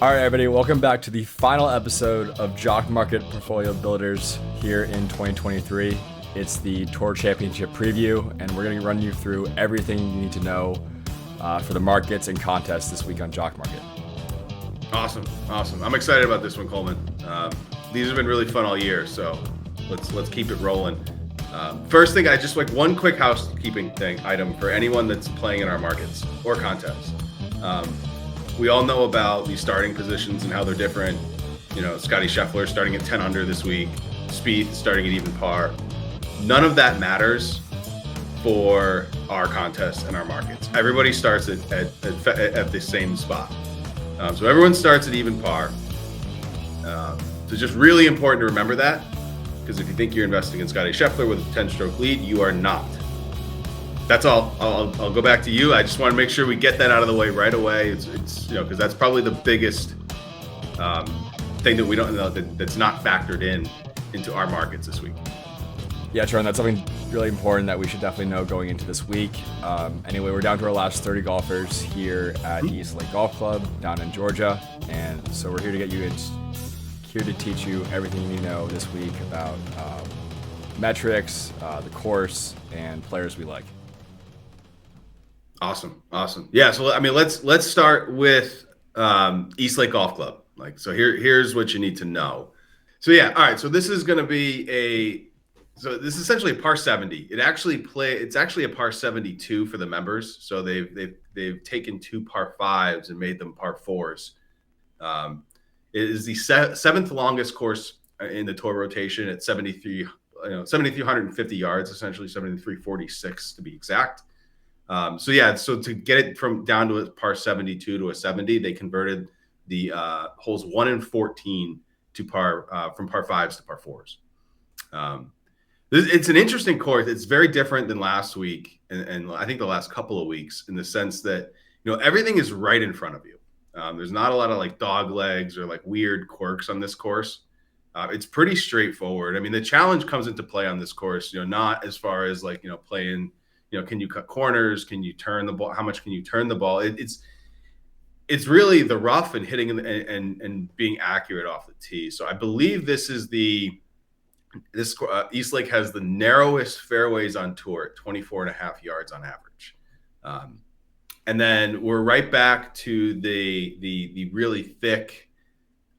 All right, everybody, welcome back to the final episode of Jock Mkt Portfolio Builders here in 2023. It's the Tour Championship preview, and we're going to run you through everything you need to know for the markets and contests this week on Jock Mkt. Awesome. I'm excited about this one, Coleman. These have been really fun all year, so let's keep it rolling. First thing, I just like one quick housekeeping item for anyone that's playing in our markets or contests. We all know about these starting positions and how they're different. You know, Scotty Scheffler starting at 10 under this week, Spieth starting at even par. None of that matters for our contests and our markets. Everybody starts at the same spot. So everyone starts at even par. So it's just really important to remember that, because if you think you're investing in Scotty Scheffler with a 10-stroke lead, you are not. That's all. I'll go back to you. I just want to make sure we get that out of the way right away. It's because that's probably the biggest thing that we don't know that's not factored into our markets this week. Yeah, Trone, that's something really important that we should definitely know going into this week. Anyway, we're down to our last 30 golfers here at East Lake Golf Club down in Georgia, and so we're here to get you here to teach you everything you need to know this week about metrics, the course, and players we like. Awesome. Yeah. So I mean, let's start with East Lake Golf Club. Here's what you need to know. So yeah. All right. So this is going to be this is essentially a par 70. It's actually a par 72 for the members. So they've taken two par fives and made them par fours. It is the seventh longest course in the tour rotation at 7,350 yards, essentially 7,346 to be exact. So to get it from down to a par 72 to a 70, they converted the holes 1 and 14 to par from par fives to par fours. It's an interesting course. It's very different than last week, and I think the last couple of weeks, in the sense that everything is right in front of you. There's not a lot of like dog legs or like weird quirks on this course. It's pretty straightforward. I mean, the challenge comes into play on this course, not as far as like playing. Can you cut corners? Can you turn the ball? How much can you turn the ball? It's really the rough and hitting and being accurate off the tee. So I believe East Lake has the narrowest fairways on tour at 24.5 yards on average. And then we're right back to the really thick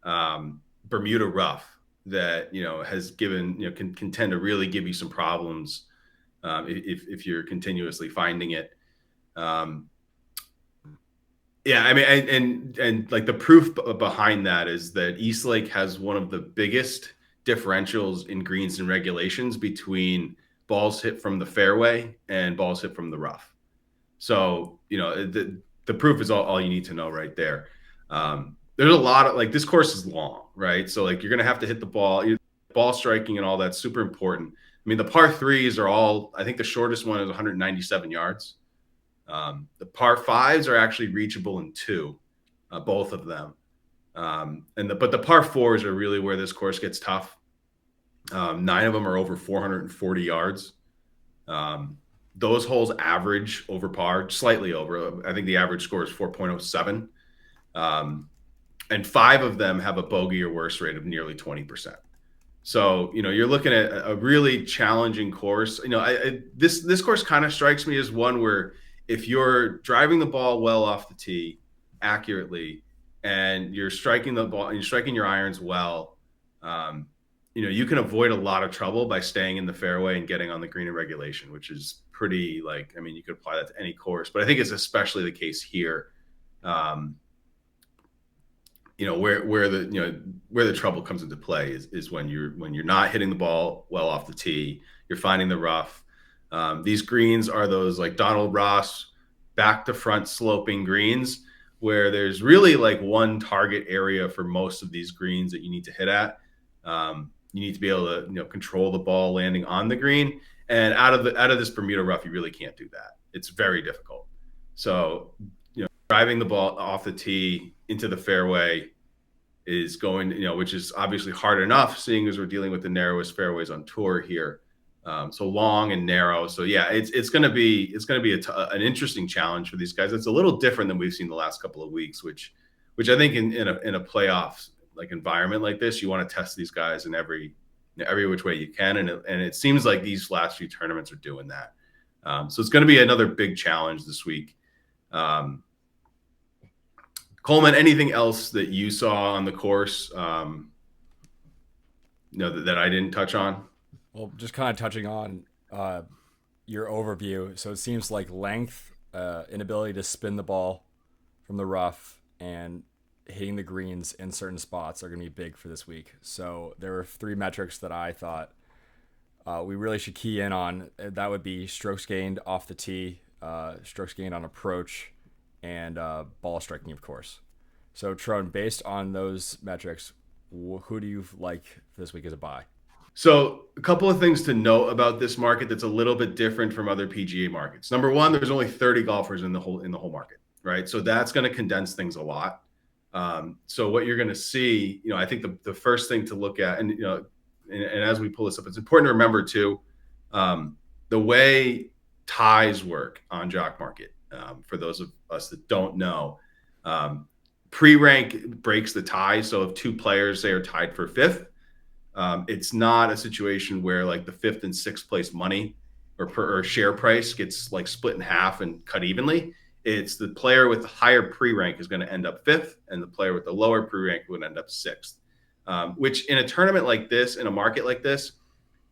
Bermuda rough that has given can tend to really give you some problems. If you're continuously finding it. I mean, and like the proof behind that is that East Lake has one of the biggest differentials in greens and regulations between balls hit from the fairway and balls hit from the rough. So, the proof is all you need to know right there. There's a lot of this course is long, right? So you're going to have to hit the ball striking and all that's super important. I mean, the par threes are all, I think the shortest one is 197 yards. The par fives are actually reachable in two, both of them. But the par fours are really where this course gets tough. 9 of them are over 440 yards. Those holes average over par, slightly over. I think the average score is 4.07. And 5 of them have a bogey or worse rate of nearly 20%. So, you're looking at a really challenging course. This course kind of strikes me as one where if you're driving the ball well off the tee accurately and you're striking the ball and you're striking your irons well, you can avoid a lot of trouble by staying in the fairway and getting on the green in regulation, which is pretty you could apply that to any course, but I think it's especially the case here. Where the trouble comes into play is when you're not hitting the ball well off the tee, you're finding the rough. These greens are those like Donald Ross back to front sloping greens where there's really like one target area for most of these greens that you need to hit at. You need to be able to control the ball landing on the green, and out of this Bermuda rough, you really can't do that. It's very difficult. So driving the ball off the tee into the fairway is going, which is obviously hard enough, seeing as we're dealing with the narrowest fairways on tour here. So long and narrow. So yeah, it's going to be an interesting challenge for these guys. It's a little different than we've seen the last couple of weeks, which which I think in a playoffs like environment like this, you want to test these guys in every which way you can, and it seems like these last few tournaments are doing that. So it's going to be another big challenge this week. Coleman, anything else that you saw on the course, that I didn't touch on? Well, just kind of touching on your overview. So it seems like length, inability to spin the ball from the rough, and hitting the greens in certain spots are going to be big for this week. So there were three metrics that I thought we really should key in on. That would be strokes gained off the tee, strokes gained on approach, and ball striking, of course. So, Trone, based on those metrics, who do you like this week as a buy? So a couple of things to note about this market that's a little bit different from other PGA markets. Number one, there's only 30 golfers in the whole market, right? So that's going to condense things a lot. So what you're going to see, I think the first thing to look at, and as we pull this up, it's important to remember too, the way ties work on Jock Market. For those of us that don't know, pre-rank breaks the tie. So if two players say are tied for fifth, it's not a situation where like the fifth and sixth place money or share price gets like split in half and cut evenly. It's the player with the higher pre-rank is going to end up fifth, and the player with the lower pre-rank would end up sixth. Which in a tournament like this, in a market like this,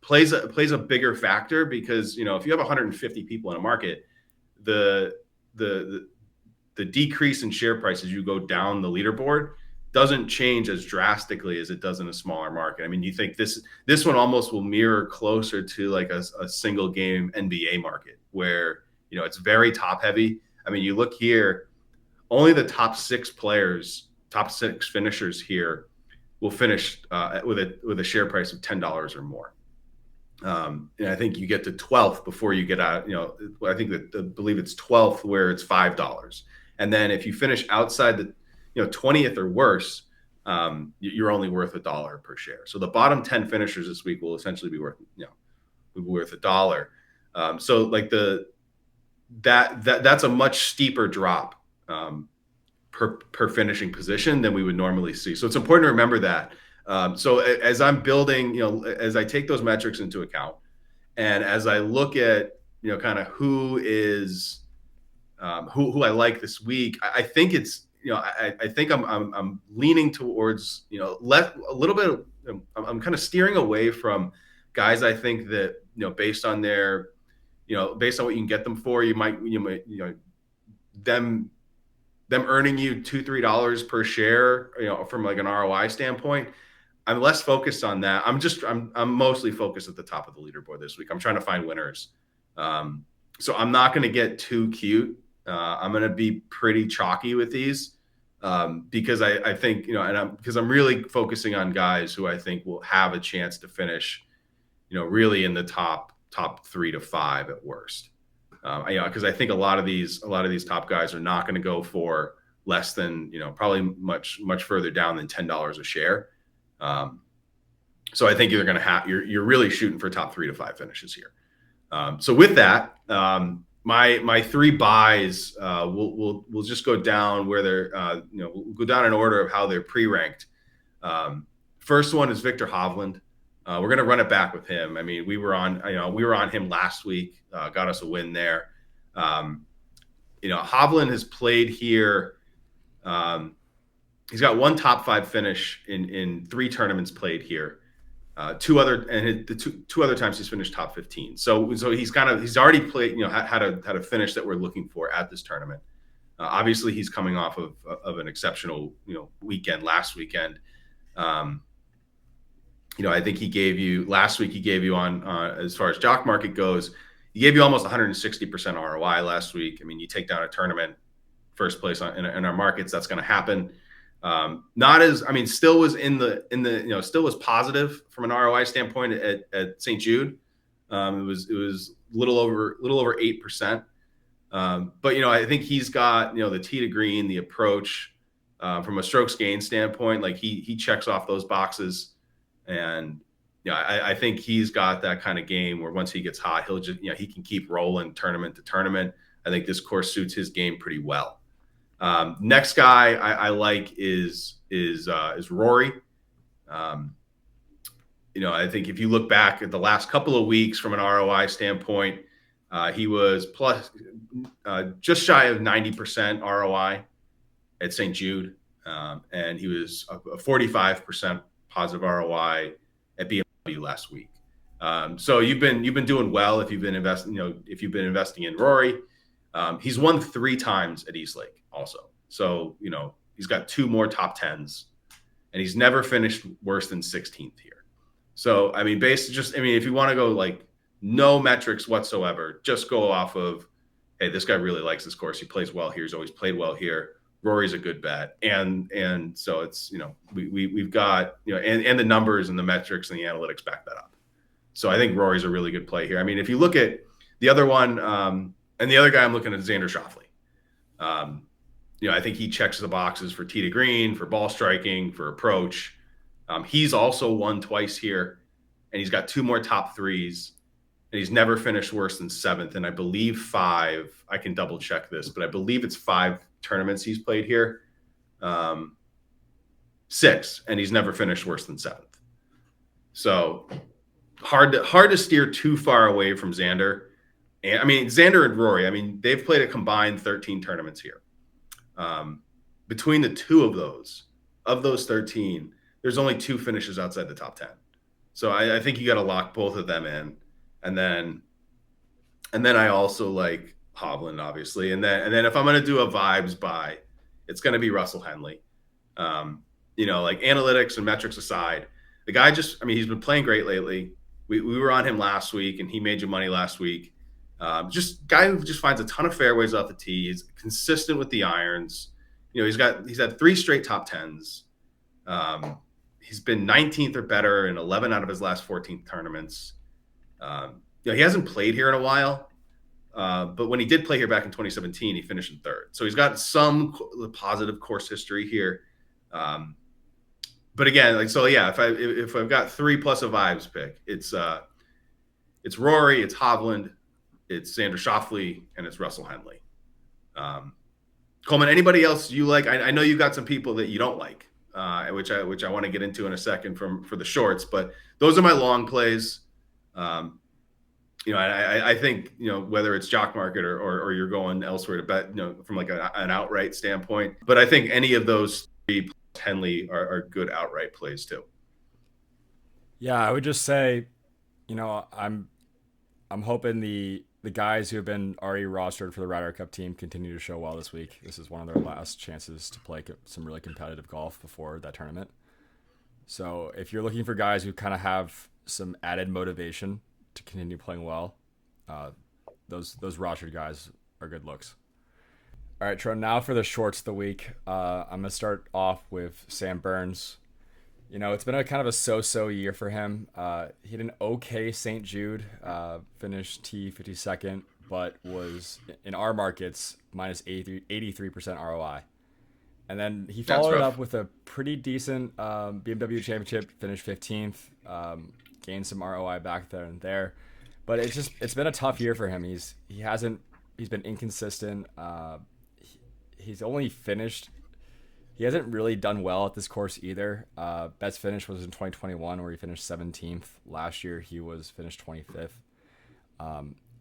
plays a bigger factor because if you have 150 people in a market, the decrease in share price as you go down the leaderboard doesn't change as drastically as it does in a smaller market. I mean, you think this one almost will mirror closer to like a single game NBA market where it's very top heavy. I mean, you look here, only the top six finishers here will finish with a share price of $10 or more. And I think you get to 12th before you get out. I think I believe it's 12th where it's $5. And then if you finish outside the 20th or worse, you're only worth $1 per share. So the bottom 10 finishers this week will essentially be worth $1. So like that's a much steeper drop per finishing position than we would normally see. So it's important to remember that. So as I'm building, as I take those metrics into account, and as I look at kind of who I like this week, I think it's I think I'm leaning towards a little bit of, I'm kind of steering away from guys I think that based on their based on what you can get them for, you might them earning you $2-3 per share from like an ROI standpoint. I'm less focused on that. I'm mostly focused at the top of the leaderboard this week. I'm trying to find winners. So I'm not going to get too cute. I'm going to be pretty chalky with these because I think, because I'm really focusing on guys who I think will have a chance to finish, really in the top 3 to 5 at worst. Because I think a lot of these top guys are not going to go for less than, probably much further down than $10 a share. So I think you're going to have, you're really shooting for top 3 to 5 finishes here. So with that, my three buys, we'll just go down where they're, we'll go down in order of how they're pre-ranked. First one is Victor Hovland. We're going to run it back with him. I mean, we were on him last week, got us a win there. Hovland has played here. He's got one top 5 finish in 3 tournaments played here. Two other times he's finished top 15. So he's already played, had a finish that we're looking for at this tournament. Obviously he's coming off of an exceptional, weekend last weekend. I think last week he gave you on as far as Jock Market goes, he gave you almost 160% ROI last week. I mean, you take down a tournament first place in our markets, that's going to happen. Still was still was positive from an ROI standpoint at St. Jude. It was a little over 8%. But I think he's got the tee to green, the approach, from a strokes gain standpoint, like he checks off those boxes, and I think he's got that kind of game where once he gets hot, he'll just he can keep rolling tournament to tournament. I think this course suits his game pretty well. Next guy I like is Rory. Um, I think if you look back at the last couple of weeks from an ROI standpoint, he was plus just shy of 90% ROI at St. Jude, and he was a 45% positive ROI at BMW last week. So you've been doing well if you've been investing. If you've been investing in Rory, he's won 3 times at Eastlake also. So he's got 2 more top 10s, and he's never finished worse than 16th here. So I mean, if you want to go like no metrics whatsoever, just go off of, hey, this guy really likes this course. He plays well here. He's always played well here. Rory's a good bet, and so it's we've got and the numbers and the metrics and the analytics back that up. So I think Rory's a really good play here. I mean, if you look at the other one, and the other guy I'm looking at is Xander Schauffele. I think he checks the boxes for tee to green, for ball striking, for approach. He's also won twice here, and he's got 2 more top 3s, and he's never finished worse than 7th. And I believe 5. I can double check this, but I believe it's 5 tournaments he's played here. 6, and he's never finished worse than 7th. So hard to steer too far away from Xander. And I mean, Xander and Rory, I mean, they've played a combined 13 tournaments here. Between the two of those 13, there's only 2 finishes outside the top 10. So I think you got to lock both of them in. And then I also like Hovland, obviously. And then if I'm going to do a vibes buy, it's going to be Russell Henley. Like analytics and metrics aside, the guy he's been playing great lately. We were on him last week, and he made you money last week. Just guy who just finds a ton of fairways off the tee. He's consistent with the irons. He's had 3 straight top 10s. He's been 19th or better in 11 out of his last 14 tournaments. He hasn't played here in a while, but when he did play here back in 2017, he finished in 3rd. So he's got some positive course history here. But again, if I've got 3 plus a vibes pick, it's Rory, it's Hovland, it's Xander Schauffele, and it's Russell Henley. Coleman, anybody else you like? I know you got some people that you don't like, which I want to get into in a second for the shorts. But those are my long plays. I think whether it's Jock Mkt or you're going elsewhere to bet, from like an outright standpoint. But I think any of those 3 plus Henley are good outright plays too. Yeah, I would just say, I'm hoping the guys who have been already rostered for the Ryder Cup team continue to show well this week. This is one of their last chances to play some really competitive golf before that tournament. So if you're looking for guys who kind of have some added motivation to continue playing well, those rostered guys are good looks. All right, Trone, now for the shorts of the week. I'm going to start off with Sam Burns. It's been a kind of a so-so year for him. He had an okay St. Jude, finished T52nd, but was, in our markets, minus 83% ROI. And then he followed it up with a pretty decent BMW Championship, finished 15th, gained some ROI back there and there. But it's been a tough year for him. He's been inconsistent. He's only finished. He hasn't really done well at this course either. Best finish was in 2021, where he finished 17th. Last year, he was finished 25th.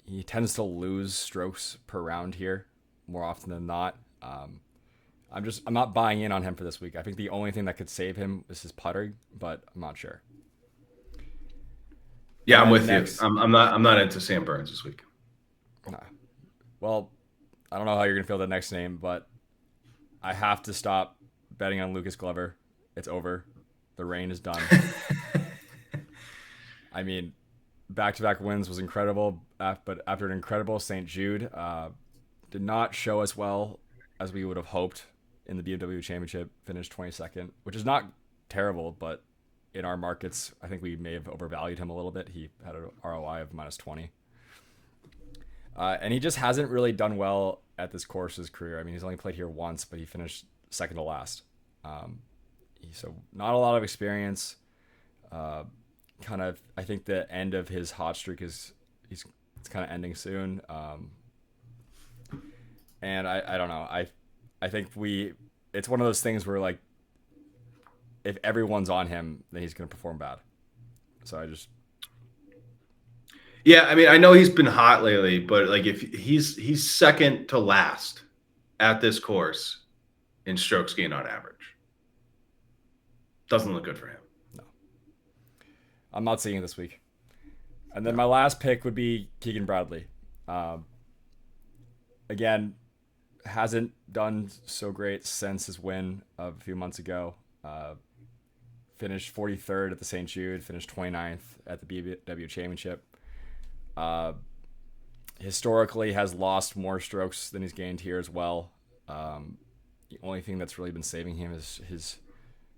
He tends to lose strokes per round here more often than not. I'm not buying in on him for this week. I think the only thing that could save him is his putting, but I'm not sure. Yeah, I'm with you. I'm not into Sam Burns this week. Nah. Well, I don't know how you're gonna feel the next name, but I have to stop betting on Lucas Glover. It's over. The reign is done. I mean, back-to-back wins was incredible, but after an incredible St. Jude, did not show as well as we would have hoped in the BMW Championship. Finished 22nd, which is not terrible, but in our markets, I think we may have overvalued him a little bit. He had an ROI of minus 20. And he just hasn't really done well at this course his career. I mean, he's only played here once, but he finished second to last. So not a lot of experience. I think the end of his hot streak it's kind of ending soon. And I don't know. I I think it's one of those things where like if everyone's on him, then he's going to perform bad. So I just Yeah, I mean, I know he's been hot lately, but like if he's second to last at this course in strokes gained on average. Doesn't look good for him. no, I'm not seeing it this week. And then my last pick would be Keegan Bradley. Um, again, hasn't done so great since his win of a few months ago. Finished 43rd at the St. Jude, finished 29th at the BW Championship. Uh, Historically, has lost more strokes than he's gained here as well. The only thing that's really been saving him is his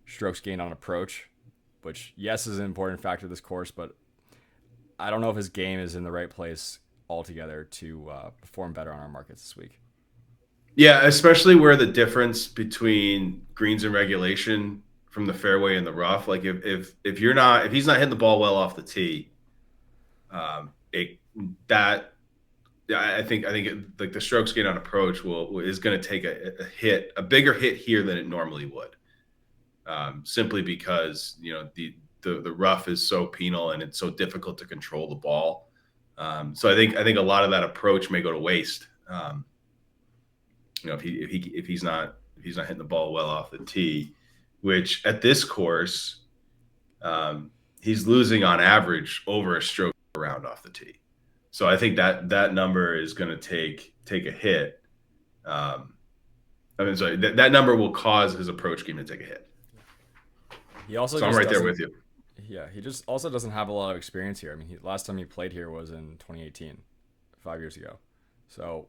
strokes gained on approach, which, yes, is an important factor of this course, but I don't know if his game is in the right place altogether to perform better on our markets this week. Yeah, especially where the difference between greens and regulation from the fairway and the rough. Like if he's not hitting the ball well off the tee, it that I think like the strokes gained on approach is going to take a bigger hit here than it normally would, simply because the rough is so penal and it's so difficult to control the ball. So I think a lot of that approach may go to waste. If he's not hitting the ball well off the tee, which at this course, he's losing on average over a stroke around off the tee. So I think that number is going to take a hit. Sorry, that number will cause his approach game to take a hit. He also so I'm right there with you. Yeah, he just also doesn't have a lot of experience here. I mean, last time he played here was in 2018, 5 years ago. So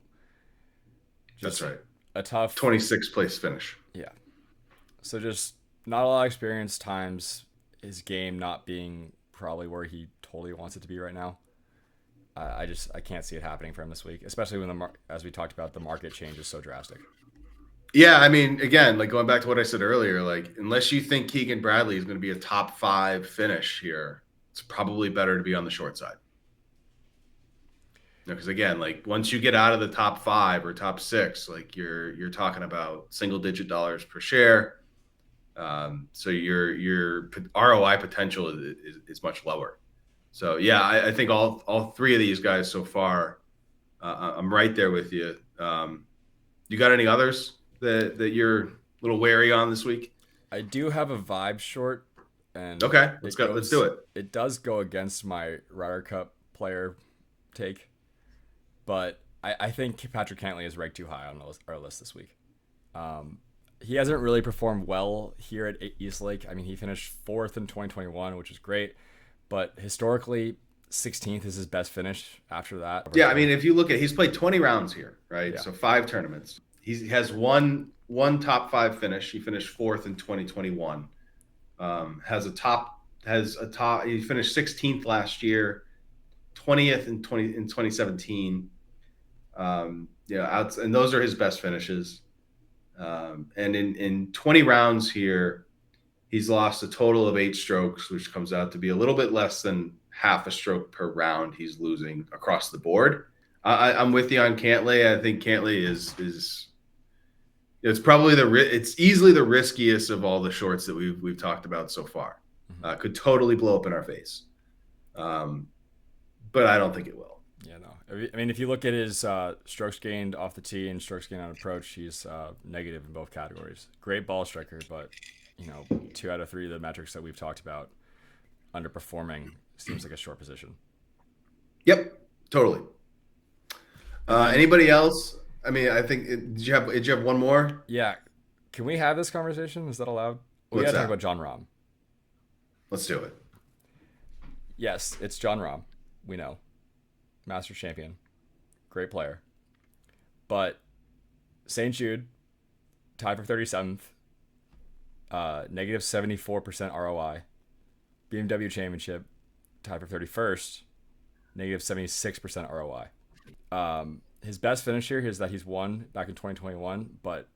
that's right. A tough 26th place finish. Yeah. So just not a lot of experience times his game not being probably where he totally wants it to be right now. I can't see it happening for him this week, especially when as we talked about, the market change is so drastic. Yeah, I mean, again, like going back to what I said earlier, like unless you think Keegan Bradley is going to be a top 5 finish here, it's probably better to be on the short side. Because again, like once you get out of the top 5 or top 6, like you're talking about single digit dollars per share. So your ROI potential is much lower. So yeah, I think all 3 of these guys so far, I'm right there with you. You got any others that you're a little wary on this week? I do have a vibe short, and okay, let's do it. It does go against my Ryder Cup player take, but I think Patrick Cantlay is ranked too high on our list this week. He hasn't really performed well here at East Lake. I mean, he finished 4th in 2021, which is great. But historically, 16th is his best finish after that. Yeah, I mean, if you look at, he's played 20 rounds here, right? Yeah. So 5 tournaments. He has one top 5 finish. He finished 4th in 2021. He finished 16th last year, 20th in 2017. And those are his best finishes. And in 20 rounds here, he's lost a total of 8 strokes, which comes out to be a little bit less than half a stroke per round he's losing across the board. I'm with you on Cantlay. I think Cantlay is it's probably it's easily the riskiest of all the shorts that we've talked about so far. Could totally blow up in our face, but I don't think it will. Yeah, no. I mean, if you look at his strokes gained off the tee and strokes gained on approach, he's negative in both categories. Great ball striker, but 2 out of 3 of the metrics that we've talked about underperforming seems like a short position. Yep, totally. Anybody else? I mean, I think did you have one more? Yeah. Can we have this conversation? Is that allowed? We got to talk about Jon Rahm. Let's do it. Yes, it's Jon Rahm. We know. Masters champion. Great player. But St. Jude, tied for 37th. Negative 74% ROI. BMW Championship, tied for 31st. Negative 76% ROI. His best finish here is that he's won back in 2021, but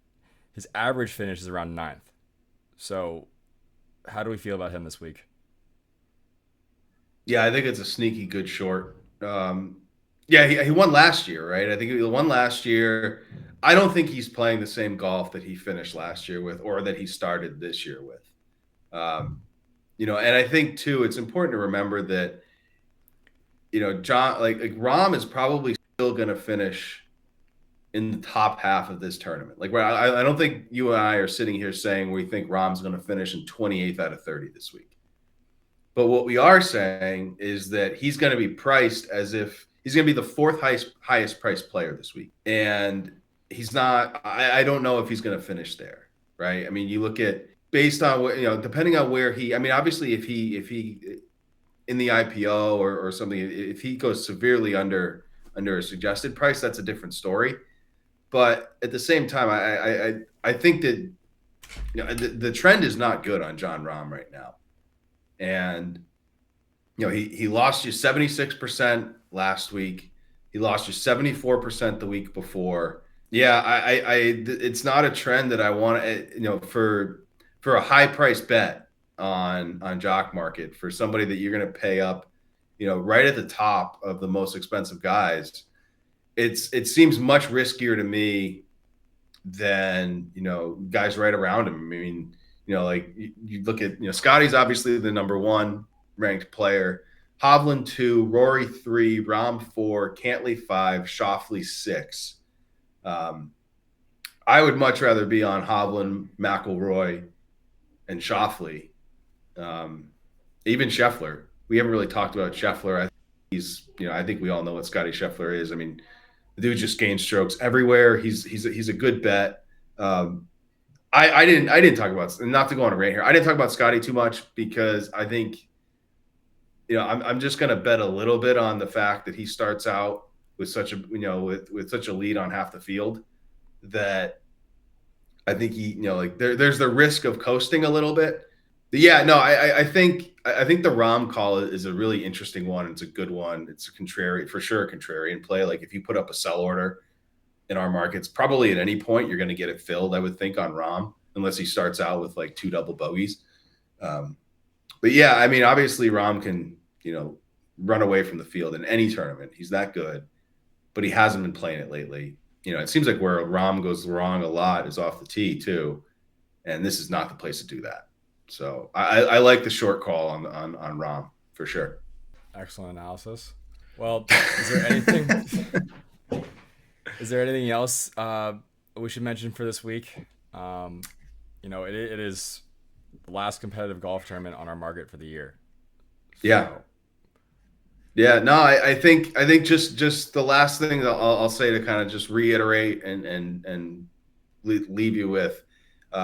his average finish is around 9th. So how do we feel about him this week? Yeah, I think it's a sneaky good short. He won last year, right? I think he won last year. I don't think he's playing the same golf that he finished last year with, or that he started this year with. And I think too, it's important to remember that, John, like Rahm is probably still going to finish in the top half of this tournament. Like, I don't think you and I are sitting here saying we think Rahm's going to finish in 28th out of 30 this week. But what we are saying is that he's going to be priced as if he's going to be the fourth highest priced player this week. And he's not, I don't know if he's going to finish there, right? I mean, you look at, based on what, depending on where obviously if he in the IPO or something, if he goes severely under a suggested price, that's a different story. But at the same time, I think that the trend is not good on Jon Rahm right now. And he lost you 76% last week. He lost you 74% the week before. Yeah, it's not a trend that I want to, for a high price bet on Jock Market, for somebody that you're going to pay up, right at the top of the most expensive guys. It seems much riskier to me than, guys right around him. I mean, like you look at, Scotty's obviously the number one ranked player. Hovland 2, Rory 3, Rahm 4, Cantley 5, Schauffele 6. I would much rather be on Hovland, McIlroy, and Schauffele. Even Scheffler. We haven't really talked about Scheffler. I think we all know what Scotty Scheffler is. I mean, the dude just gains strokes everywhere. He's a good bet. I didn't talk about, not to go on a rant here, I didn't talk about Scotty too much because I think, I'm just going to bet a little bit on the fact that he starts out with such a, with such a lead on half the field, that I think there's the risk of coasting a little bit. But yeah, no, I think the Rahm call is a really interesting one. It's a good one. It's a contrarian, for sure, a contrarian play. Like if you put up a sell order in our markets, probably at any point you're going to get it filled, I would think, on Rahm, unless he starts out with like 2 double bogeys. But yeah, I mean, obviously Rahm can, run away from the field in any tournament. He's that good, but he hasn't been playing it lately. It seems like where Rahm goes wrong a lot is off the tee too, and this is not the place to do that. So I like the short call on Rahm for sure. Excellent analysis. Well, is there anything else we should mention for this week? It is the last competitive golf tournament on our market for the year. So. Yeah. No, I think just the last thing that I'll say to kind of just reiterate and leave you with,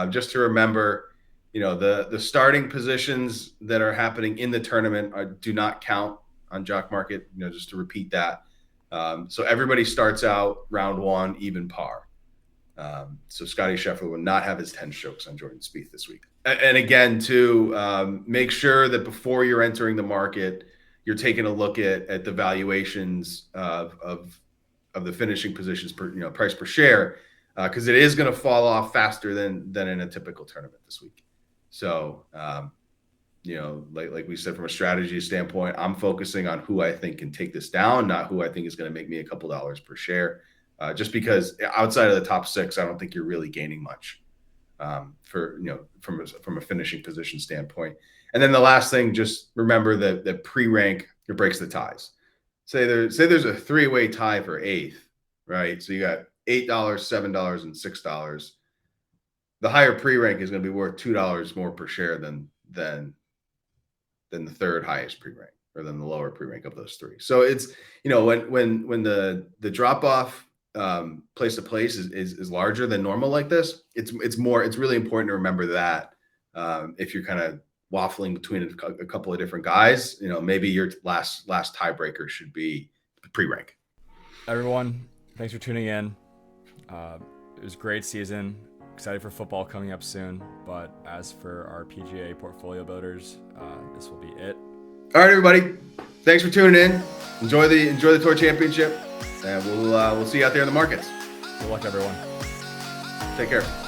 just to remember, the starting positions that are happening in the tournament do not count on Jock Market. Just to repeat that. So everybody starts out round 1 even par. So Scotty Scheffler will not have his 10 strokes on Jordan Spieth this week. And again, to make sure that before you're entering the market, you're taking a look at the valuations of the finishing positions per, price per share, because it is going to fall off faster than in a typical tournament this week. So, like we said, from a strategy standpoint, I'm focusing on who I think can take this down, not who I think is going to make me a couple dollars per share. Just because outside of the top 6, I don't think you're really gaining much from a finishing position standpoint. And then the last thing, just remember that pre-rank breaks the ties. Say there's a 3-way tie for 8th, right? So you got $8, $7, and $6. The higher pre-rank is going to be worth $2 more per share than the 3rd highest pre-rank, or than the lower pre-rank of those 3. So it's, when the drop off place to place is larger than normal like this, it's really important to remember that if you're kind of waffling between a couple of different guys, maybe your last tiebreaker should be pre-rank. Everyone, thanks for tuning in. It was a great season. Excited for football coming up soon. But as for our PGA portfolio builders, this will be it. All right, everybody. Thanks for tuning in. Enjoy the Tour Championship, and we'll see you out there in the markets. Good luck, everyone. Take care.